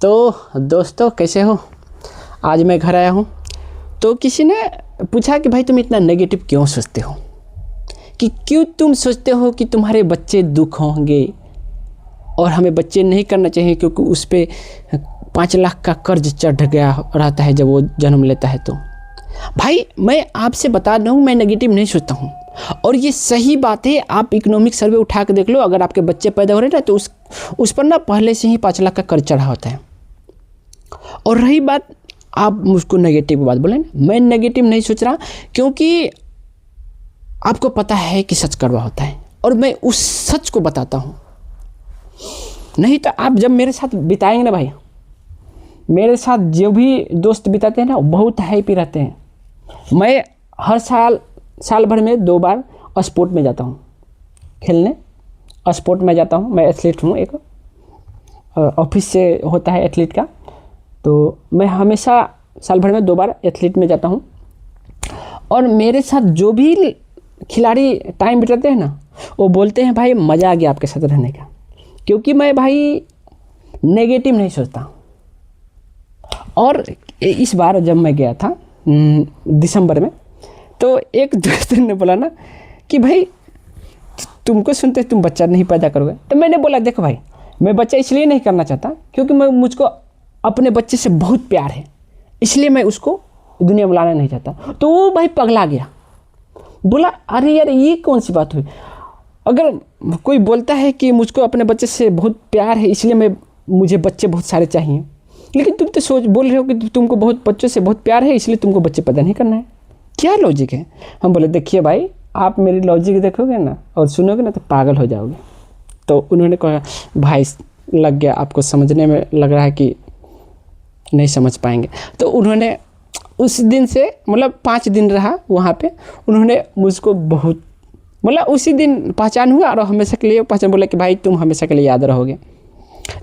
तो दोस्तों कैसे हो। आज मैं घर आया हूँ तो किसी ने पूछा कि भाई तुम इतना नेगेटिव क्यों सोचते हो, कि क्यों तुम सोचते हो कि तुम्हारे बच्चे दुख होंगे और हमें बच्चे नहीं करना चाहिए क्योंकि उस पर 5 लाख का कर्ज चढ़ गया रहता है जब वो जन्म लेता है। तो भाई मैं आपसे बता दूँ, मैं नेगेटिव नहीं सोचता हूँ और ये सही बात है। आप इकोनॉमिक सर्वे उठा के देख लो, अगर आपके बच्चे पैदा हो रहे हैं ना तो उस पर ना पहले से ही 5 लाख का कर्ज चढ़ा होता है। और रही बात आप मुझको नेगेटिव बात बोले, मैं नेगेटिव नहीं सोच रहा क्योंकि आपको पता है कि सच कड़वा होता है और मैं उस सच को बताता हूँ। नहीं तो आप जब मेरे साथ बिताएंगे ना भाई, मेरे साथ जो भी दोस्त बिताते हैं ना बहुत हैप्पी रहते हैं। मैं हर साल भर में 2 बार स्पोर्ट में जाता हूँ खेलने, स्पोर्ट में जाता हूँ। मैं एथलीट हूँ, एक ऑफिस से होता है एथलीट का, तो मैं हमेशा साल भर में 2 बार एथलीट में जाता हूँ। और मेरे साथ जो भी खिलाड़ी टाइम बिताते हैं ना वो बोलते हैं भाई मज़ा आ गया आपके साथ रहने का, क्योंकि मैं भाई नेगेटिव नहीं सोचता। और इस बार जब मैं गया था दिसंबर में, तो एक दोस्त ने बोला ना कि भाई तुमको सुनते तुम बच्चा नहीं पैदा करोगे। तो मैंने बोला देखो भाई, मैं बच्चा इसलिए नहीं करना चाहता क्योंकि मुझको अपने बच्चे से बहुत प्यार है, इसलिए मैं उसको दुनिया में लाना नहीं चाहता। तो वो भाई पगला गया, बोला अरे यार ये कौन सी बात हुई। अगर कोई बोलता है कि मुझको अपने बच्चे से बहुत प्यार है इसलिए मुझे बच्चे बहुत सारे चाहिए, लेकिन तुम तो बोल रहे हो कि तुमको बहुत बच्चों से बहुत प्यार है इसलिए तुमको बच्चे पैदा नहीं करना है, क्या लॉजिक है। हम बोले देखिए भाई, आप मेरी लॉजिक देखोगे ना और सुनोगे ना तो पागल हो जाओगे। तो उन्होंने कहा भाई लग गया, आपको समझने में लग रहा है कि नहीं समझ पाएंगे। तो उन्होंने उस दिन से मतलब 5 दिन रहा वहाँ पे, उन्होंने मुझको बहुत मतलब उसी दिन पहचान हुआ और हमेशा के लिए पहचान, बोला कि भाई तुम हमेशा के लिए याद रहोगे।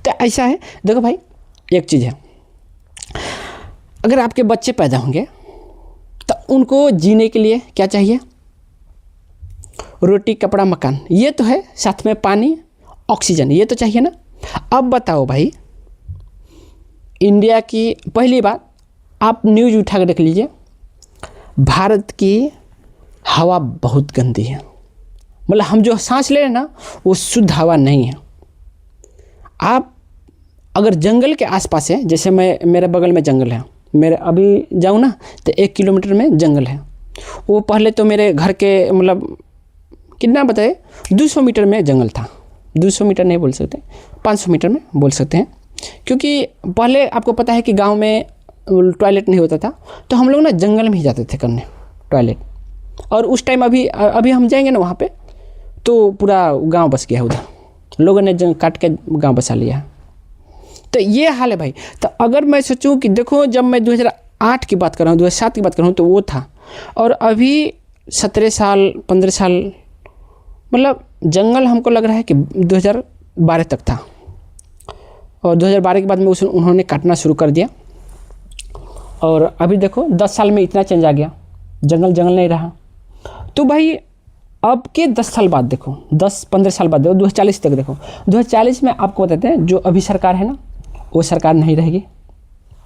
तो ऐसा है, देखो भाई एक चीज़ है, अगर आपके बच्चे पैदा होंगे तो उनको जीने के लिए क्या चाहिए, रोटी कपड़ा मकान, ये तो है, साथ में पानी ऑक्सीजन, ये तो चाहिए ना। अब बताओ भाई, इंडिया की पहली बात आप न्यूज़ उठा कर देख लीजिए, भारत की हवा बहुत गंदी है, मतलब हम जो सांस ले रहे हैं ना वो शुद्ध हवा नहीं है। आप अगर जंगल के आसपास है, जैसे मेरे बगल में जंगल है, मेरे अभी जाऊँ ना तो 1 किलोमीटर में जंगल है। वो पहले तो मेरे घर के मतलब कितना बताए 200 मीटर में जंगल था, 200 मीटर नहीं बोल सकते, 500 मीटर में बोल सकते हैं, क्योंकि पहले आपको पता है कि गांव में टॉयलेट नहीं होता था, तो हम लोग ना जंगल में ही जाते थे करने टॉयलेट। और उस टाइम अभी हम जाएंगे ना वहाँ पे तो पूरा गांव बस गया, उधर लोगों ने जंगल काट के गांव बसा लिया। तो ये हाल है भाई। तो अगर मैं सोचूं कि देखो जब मैं 2008 की बात कर रहा हूँ, 2007 की बात कर रहा हूँ, तो वो था, और अभी 17 साल 15 साल मतलब जंगल हमको लग रहा है कि 2012 तक था, और 2012 के बाद में उन्होंने काटना शुरू कर दिया। और अभी देखो 10 साल में इतना चेंज आ गया, जंगल नहीं रहा। तो भाई अब के 10 साल बाद देखो, 10-15 साल बाद देखो, 2040 तक देखो, 2040 में आपको बताते हैं जो अभी सरकार है ना वो सरकार नहीं रहेगी।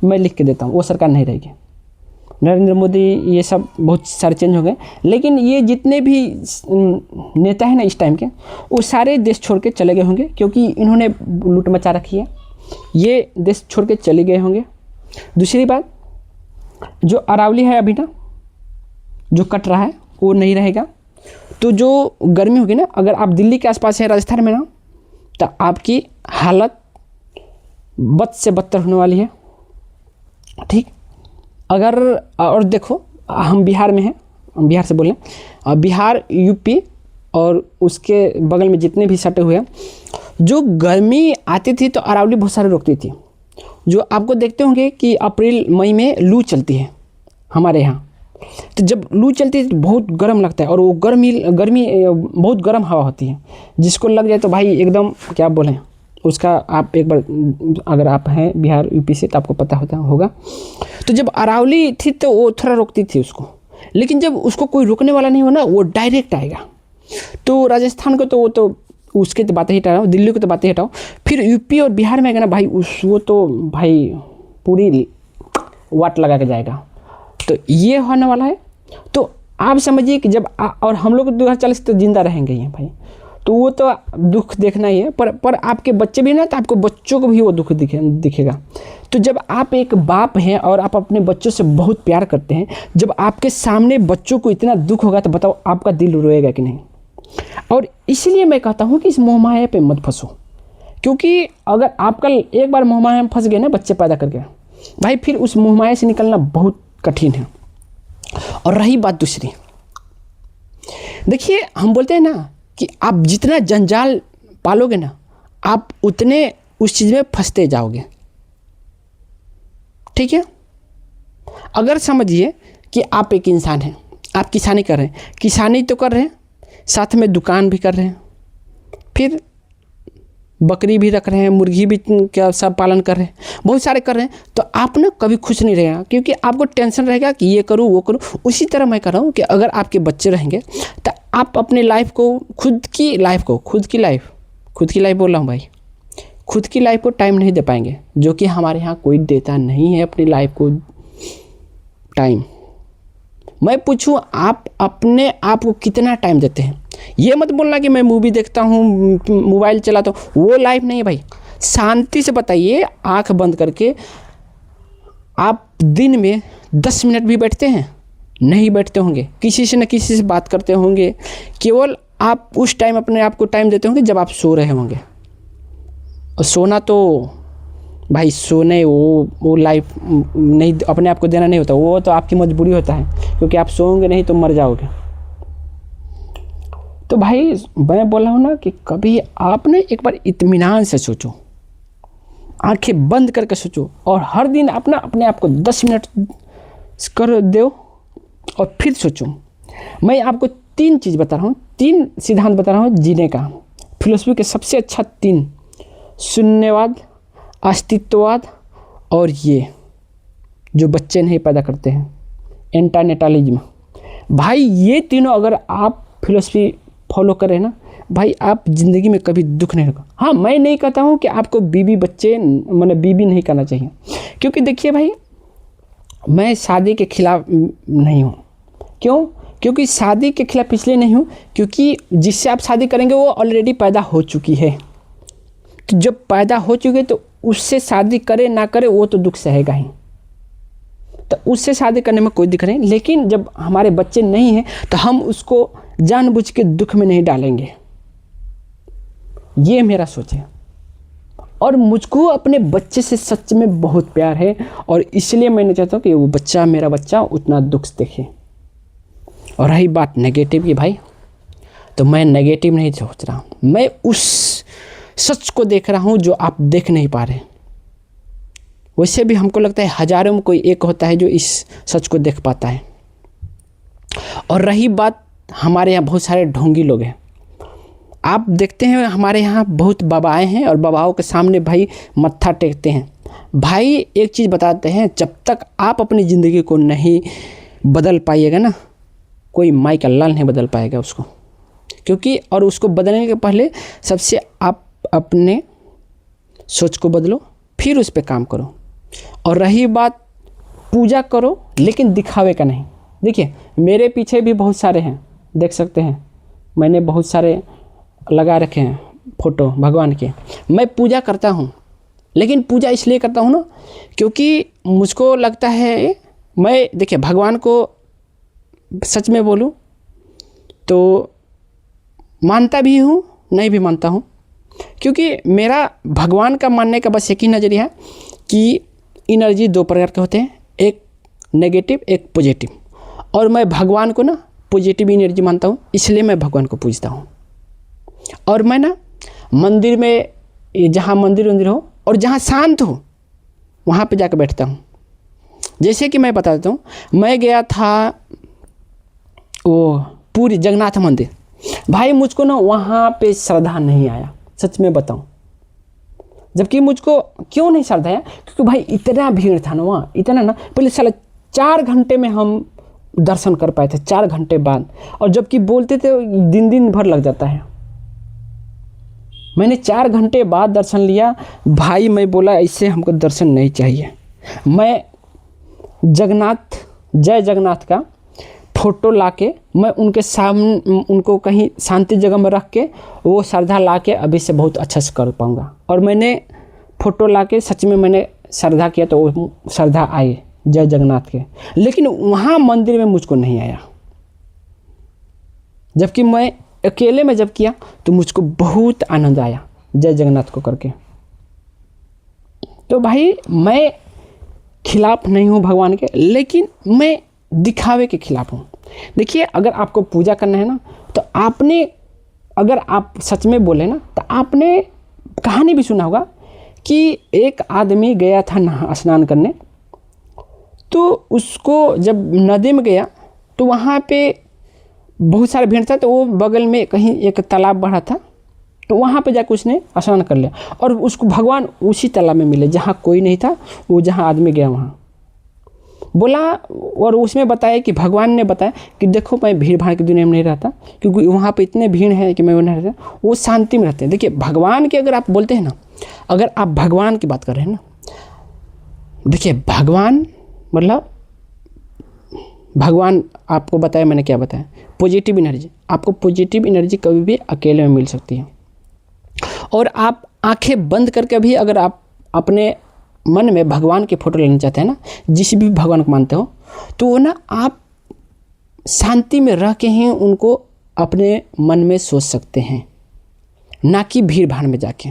मैं लिख के देता हूँ, वो सरकार नहीं रहेगी। नरेंद्र मोदी ये सब बहुत सारे चेंज हो गए, लेकिन ये जितने भी नेता हैं ना इस टाइम के, वो सारे देश छोड़ के चले गए होंगे, क्योंकि इन्होंने लूट मचा रखी है, ये देश छोड़ के चले गए होंगे। दूसरी बात, जो अरावली है अभी ना जो कट रहा है वो नहीं रहेगा। तो जो गर्मी होगी ना, अगर आप दिल्ली के आसपास है, राजस्थान में ना, तो आपकी हालत बद से बदतर होने वाली है, ठीक। अगर और देखो हम बिहार में हैं, हम बिहार से बोलें, बिहार यूपी और उसके बगल में जितने भी सटे हुए हैं, जो गर्मी आती थी तो अरावली बहुत सारे रोकती थी। जो आपको देखते होंगे कि अप्रैल मई में लू चलती है हमारे यहाँ, तो जब लू चलती है तो बहुत गर्म लगता है, और वो गर्मी बहुत गर्म हवा होती है, जिसको लग जाए तो भाई एकदम क्या बोलें उसका। आप एक बार अगर आप हैं बिहार यूपी से तो आपको पता होगा। तो जब अरावली थी तो वो थोड़ा रोकती थी उसको, लेकिन जब उसको कोई रोकने वाला नहीं हो ना, वो डायरेक्ट आएगा। तो राजस्थान को तो वो तो उसके तो बातें ही हटाओ, दिल्ली की तो बातें हटाओ, फिर यूपी और बिहार में है ना भाई, वो तो भाई पूरी वाट लगा के जाएगा। तो ये होने वाला है। तो आप समझिए कि जब और हम लोग 2040 तो जिंदा रहेंगे ही भाई, तो वो तो दुख देखना ही है, पर आपके बच्चे भी ना, तो आपको बच्चों को भी वो दुख दिखेगा। तो जब आप एक बाप हैं और आप अपने बच्चों से बहुत प्यार करते हैं, जब आपके सामने बच्चों को इतना दुख होगा तो बताओ आपका दिल रोएगा कि नहीं। और इसलिए मैं कहता हूँ कि इस मोहमाया पे मत फंसो, क्योंकि अगर आप कल एक बार मोहमाया में फंस गए ना बच्चे पैदा करके, भाई फिर उस मोहमाया से निकलना बहुत कठिन है। और रही बात दूसरी, देखिए हम बोलते हैं ना कि आप जितना जंजाल पालोगे ना, आप उतने उस चीज़ में फंसते जाओगे। ठीक है, अगर समझिए कि आप एक इंसान हैं, आप किसानी कर रहे हैं, किसानी तो कर रहे हैं, साथ में दुकान भी कर रहे हैं, फिर बकरी भी रख रहे हैं, मुर्गी भी क्या सब पालन कर रहे हैं, बहुत सारे कर रहे हैं, तो आप ना कभी खुश नहीं रहेगा, क्योंकि आपको टेंशन रहेगा कि ये करूँ वो करूँ। उसी तरह मैं कर रहा हूँ कि अगर आपके बच्चे रहेंगे तो आप अपने लाइफ को, खुद की लाइफ बोल रहा हूँ भाई, खुद की लाइफ को टाइम नहीं दे पाएंगे, जो कि हमारे यहाँ कोई देता नहीं है अपनी लाइफ को टाइम। मैं पूछूं आप अपने आप को कितना टाइम देते हैं? ये मत बोलना कि मैं मूवी देखता हूँ, मोबाइल चलाता हूँ, वो लाइफ नहीं है भाई। शांति से बताइए, आंख बंद करके, आप दिन में 10 मिनट भी बैठते हैं? नहीं बैठते होंगे, किसी से न किसी से बात करते होंगे, केवल आप उस टाइम अपने आप को टाइम देते होंगे जब आप सो रहे होंगे। और सोना तो भाई सोने वो लाइफ नहीं, अपने आप को देना नहीं होता, वो तो आपकी मजबूरी होता है, क्योंकि आप सोओगे नहीं तो मर जाओगे। तो भाई मैं बोल रहा हूँ ना कि कभी आप ना एक बार इत्मीनान से सोचो, आंखें बंद करके सोचो, और हर दिन अपना अपने आप को 10 मिनट कर दो और फिर सोचो। मैं आपको 3 चीज़ बता रहा हूँ, 3 सिद्धांत बता रहा हूँ जीने का, फिलॉसफी के सबसे अच्छा 3, शून्यवाद, अस्तित्ववाद और ये जो बच्चे नहीं पैदा करते हैं, एंटानेटालिज्म। भाई ये तीनों अगर आप फिलॉसफी फॉलो करें ना भाई, आप ज़िंदगी में कभी दुख नहीं होगा। हाँ, मैं नहीं कहता हूँ कि आपको बीवी बच्चे मतलब बीवी नहीं करना चाहिए, क्योंकि देखिए भाई मैं शादी के खिलाफ नहीं हूँ। क्यों? क्योंकि शादी के खिलाफ इसलिए नहीं हूँ क्योंकि जिससे आप शादी करेंगे वो ऑलरेडी पैदा हो चुकी है। तो जब पैदा हो चुके तो उससे शादी करे ना करे वो तो दुख सहेगा ही, तो उससे शादी करने में कोई दिक्कत नहीं। लेकिन जब हमारे बच्चे नहीं हैं तो हम उसको जानबूझ के दुख में नहीं डालेंगे, ये मेरा सोच है। और मुझको अपने बच्चे से सच में बहुत प्यार है, और इसलिए मैं नहीं चाहता कि वो बच्चा, मेरा बच्चा उतना दुख देखे। और रही बात नेगेटिव की भाई, तो मैं नेगेटिव नहीं सोच रहा, मैं उस सच को देख रहा हूँ जो आप देख नहीं पा रहे। वैसे भी हमको लगता है हजारों में कोई एक होता है जो इस सच को देख पाता है। और रही बात, हमारे यहाँ बहुत सारे ढोंगी लोग हैं। आप देखते हैं हमारे यहाँ बहुत बाबाएं हैं, और बाबाओं के सामने भाई मत्था टेकते हैं। भाई एक चीज़ बताते हैं, जब तक आप अपनी ज़िंदगी को नहीं बदल पाइएगा ना, कोई माई का लाल नहीं बदल पाएगा उसको। क्योंकि और उसको बदलने के पहले सबसे आप अपने सोच को बदलो, फिर उस पर काम करो। और रही बात, पूजा करो लेकिन दिखावे का नहीं। देखिए मेरे पीछे भी बहुत सारे हैं, देख सकते हैं, मैंने बहुत सारे लगा रखे हैं फ़ोटो भगवान के। मैं पूजा करता हूँ, लेकिन पूजा इसलिए करता हूँ ना क्योंकि मुझको लगता है, मैं देखिए भगवान को सच में बोलूँ तो मानता भी हूँ, नहीं भी मानता हूँ। क्योंकि मेरा भगवान का मानने का बस एक ही नज़रिया है कि एनर्जी 2 प्रकार के होते हैं, एक नेगेटिव एक पॉजिटिव। और मैं भगवान को ना पॉजिटिव एनर्जी मानता हूँ, इसलिए मैं भगवान को पूजता हूँ। और मैं ना मंदिर में, जहाँ मंदिर हो और जहाँ शांत हो वहाँ पे जाकर बैठता हूँ। जैसे कि मैं बता देता हूँ, मैं गया था वो पूरी जगन्नाथ मंदिर, भाई मुझको ना वहाँ पे श्रद्धा नहीं आया, सच में बताऊँ। जबकि मुझको क्यों नहीं श्रद्धा आया, क्योंकि भाई इतना भीड़ था ना वहाँ, इतना ना, पहले साला 4 घंटे में हम दर्शन कर पाए थे, 4 घंटे बाद। और जबकि बोलते थे दिन भर लग जाता है। मैंने 4 घंटे बाद दर्शन लिया। भाई मैं बोला ऐसे हमको दर्शन नहीं चाहिए। मैं जय जगन्नाथ का फ़ोटो लाके मैं उनके सामने उनको कहीं शांति जगह में रख के वो श्रद्धा लाके अभी से बहुत अच्छा से कर पाऊँगा। और मैंने फ़ोटो लाके सच में मैंने श्रद्धा किया तो वो श्रद्धा आई जय जगन्नाथ के। लेकिन वहाँ मंदिर में मुझको नहीं आया, जबकि मैं अकेले में जब किया तो मुझको बहुत आनंद आया जय जगन्नाथ को करके। तो भाई मैं खिलाफ नहीं हूँ भगवान के, लेकिन मैं दिखावे के खिलाफ हूँ। देखिए, अगर आपको पूजा करना है ना तो आपने, अगर आप सच में बोले ना तो आपने कहानी भी सुना होगा कि एक आदमी गया था स्नान करने, तो उसको जब नदी में गया तो वहाँ पे बहुत सारा भीड़ था, तो वो बगल में कहीं एक तालाब बढ़ा था, तो वहाँ पे जाकर उसने स्नान कर लिया और उसको भगवान उसी तालाब में मिले जहाँ कोई नहीं था, वो जहाँ आदमी गया वहाँ बोला। और उसमें बताया कि भगवान ने बताया कि देखो मैं भीड़ भाड़ की दुनिया में नहीं रहता, क्योंकि वहाँ पे इतने भीड़ है कि मैं वो नहीं रहता, वो शांति में रहते हैं। देखिए, भगवान के अगर आप बोलते हैं ना, अगर आप भगवान की बात कर रहे हैं ना, देखिए भगवान मतलब भगवान आपको बताया, मैंने क्या बताया, पॉजिटिव एनर्जी। आपको पॉजिटिव एनर्जी कभी भी अकेले में मिल सकती है। और आप आंखें बंद करके भी अगर आप अपने मन में भगवान की फ़ोटो लेना चाहते हैं ना, जिस भी भगवान को मानते हो, तो वो ना आप शांति में रह के ही उनको अपने मन में सोच सकते हैं, ना कि भीड़ भाड़ में जाके।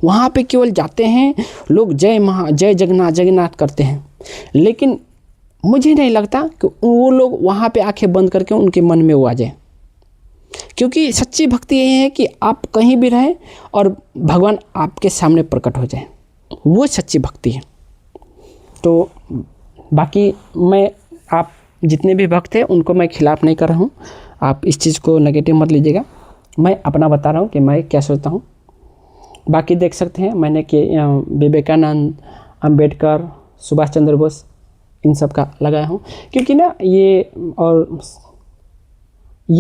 वहाँ पे केवल जाते हैं लोग जय जगन्नाथ करते हैं, लेकिन मुझे नहीं लगता कि वो लोग वहाँ पे आंखें बंद करके उनके मन में वो आ जाए। क्योंकि सच्ची भक्ति यही है कि आप कहीं भी रहें और भगवान आपके सामने प्रकट हो जाए, वो सच्ची भक्ति है। तो बाकी मैं, आप जितने भी भक्त हैं उनको मैं खिलाफ़ नहीं कर रहा हूँ, आप इस चीज़ को नेगेटिव मत लीजिएगा। मैं अपना बता रहा हूँ कि मैं क्या सोचता हूँ। बाकी देख सकते हैं मैंने कि विवेकानंद, अंबेडकर, सुभाष चंद्र बोस, इन सब का लगाया हूँ, क्योंकि ना ये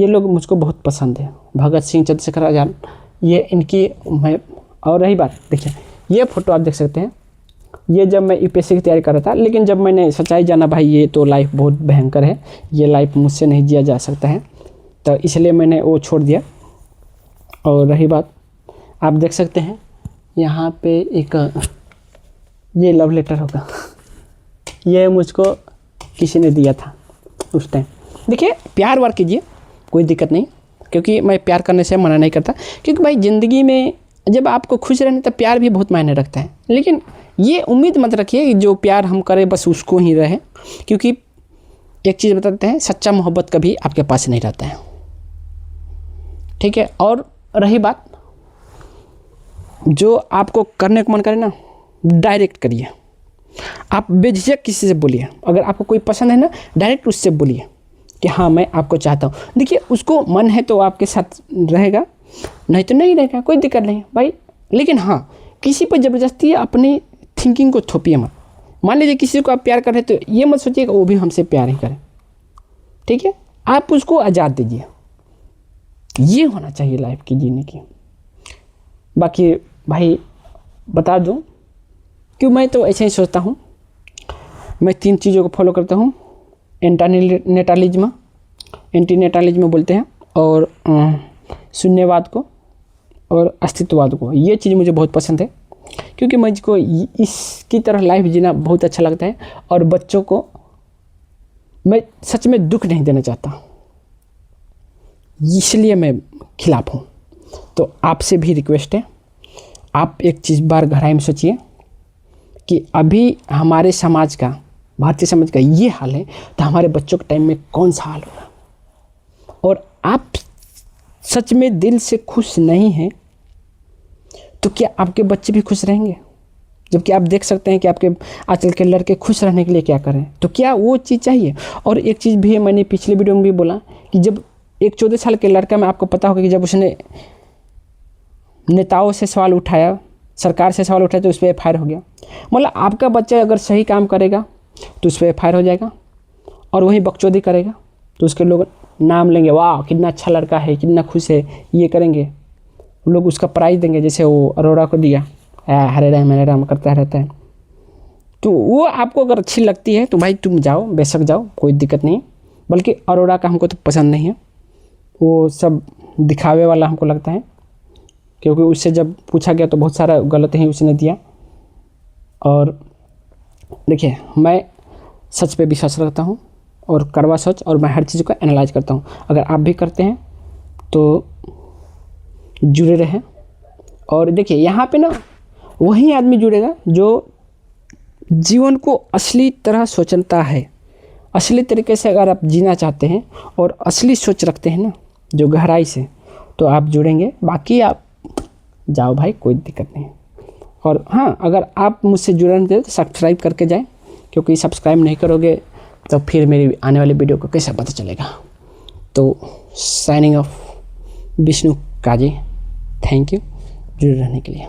लोग मुझको बहुत पसंद है। भगत सिंह, चंद्रशेखर आज़ाद, ये इनकी मैं। और रही बात, देखिए ये फ़ोटो आप देख सकते हैं, ये जब मैं यूपीएससी की तैयारी कर रहा था, लेकिन जब मैंने सच्चाई जाना भाई ये तो लाइफ बहुत भयंकर है, ये लाइफ मुझसे नहीं जिया जा सकता है, तो इसलिए मैंने वो छोड़ दिया। और रही बात, आप देख सकते हैं यहाँ पे एक ये लव लेटर होगा, ये मुझको किसी ने दिया था उस टाइम। देखिए, प्यार वार कीजिए, कोई दिक्कत नहीं, क्योंकि मैं प्यार करने से मना नहीं करता, क्योंकि भाई ज़िंदगी में जब आपको खुश रहने तो प्यार भी बहुत मायने रखता है। लेकिन ये उम्मीद मत रखिए कि जो प्यार हम करें बस उसको ही रहे, क्योंकि एक चीज़ बताते हैं, सच्चा मोहब्बत कभी आपके पास नहीं रहता है, ठीक है। और रही बात, जो आपको करने को मन करे ना, डायरेक्ट करिए, आप बेझिझक किसी से बोलिए। अगर आपको कोई पसंद है ना, डायरेक्ट उससे बोलिए कि हाँ मैं आपको चाहता हूँ। देखिए, उसको मन है तो आपके साथ रहेगा, नहीं तो नहीं रहेगा, कोई दिक्कत नहीं भाई। लेकिन हाँ, किसी पर ज़बरदस्ती अपनी थिंकिंग को थोपिए मत। मान लीजिए किसी को आप प्यार कर रहे हैं तो ये मत सोचिए कि वो भी हमसे प्यार ही करे, ठीक है। आप उसको आज़ाद दीजिए, ये होना चाहिए लाइफ की जीने की। बाकी भाई बता दूं कि मैं तो ऐसे ही सोचता हूँ, मैं 3 चीज़ों को फॉलो करता हूँ। एंटीनेटालिज्म बोलते हैं, और शून्यवाद को, और अस्तित्ववाद को। ये चीज़ मुझे बहुत पसंद है, क्योंकि मुझको इसकी तरह लाइफ जीना बहुत अच्छा लगता है, और बच्चों को मैं सच में दुख नहीं देना चाहता, इसलिए मैं खिलाफ हूँ। तो आपसे भी रिक्वेस्ट है, आप एक चीज़ बार गहराई में सोचिए कि अभी हमारे समाज का, भारतीय समाज का ये हाल है, तो हमारे बच्चों के टाइम में कौन सा हाल होगा। और आप सच में दिल से खुश नहीं हैं तो क्या आपके बच्चे भी खुश रहेंगे? जबकि आप देख सकते हैं कि आपके आजकल के लड़के खुश रहने के लिए क्या करें, तो क्या वो चीज़ चाहिए? और एक चीज़ भी है, मैंने पिछले वीडियो में भी बोला कि जब एक 14 साल के लड़का में, आपको पता होगा कि जब उसने नेताओं से सवाल उठाया, सरकार से सवाल उठाया, तो उस पर FIR हो गया। मतलब आपका बच्चा अगर सही काम करेगा तो उस पर FIR हो जाएगा, और वही बकचोदी करेगा तो उसके लोग नाम लेंगे, वाह कितना अच्छा लड़का है, कितना खुश है, ये करेंगे। लोग उसका प्राइज़ देंगे, जैसे वो अरोड़ा को दिया, हरे राम करता रहता है। तो वो आपको अगर अच्छी लगती है तो भाई तुम जाओ, बेशक जाओ, कोई दिक्कत नहीं है। बल्कि अरोड़ा का हमको तो पसंद नहीं है, वो सब दिखावे वाला हमको लगता है, क्योंकि उससे जब पूछा गया तो बहुत सारा गलत ही उसने दिया। और देखिए, मैं सच पे विश्वास रखता हूँ और कड़वा सच, और मैं हर चीज़ को एनालाइज करता हूँ। अगर आप भी करते हैं तो जुड़े रहें। और देखिए, यहाँ पे ना वही आदमी जुड़ेगा जो जीवन को असली तरह सोचता है। असली तरीके से अगर आप जीना चाहते हैं और असली सोच रखते हैं ना, जो गहराई से, तो आप जुड़ेंगे। बाकी आप जाओ भाई, कोई दिक्कत नहीं। और हाँ, अगर आप मुझसे जुड़ना चाहते तो सब्सक्राइब करके जाएं, क्योंकि सब्सक्राइब नहीं करोगे तो फिर मेरी आने वाली वीडियो को कैसे पता चलेगा। तो signing off, Vishnu Kaji. Thank you जुड़े रहने के लिए।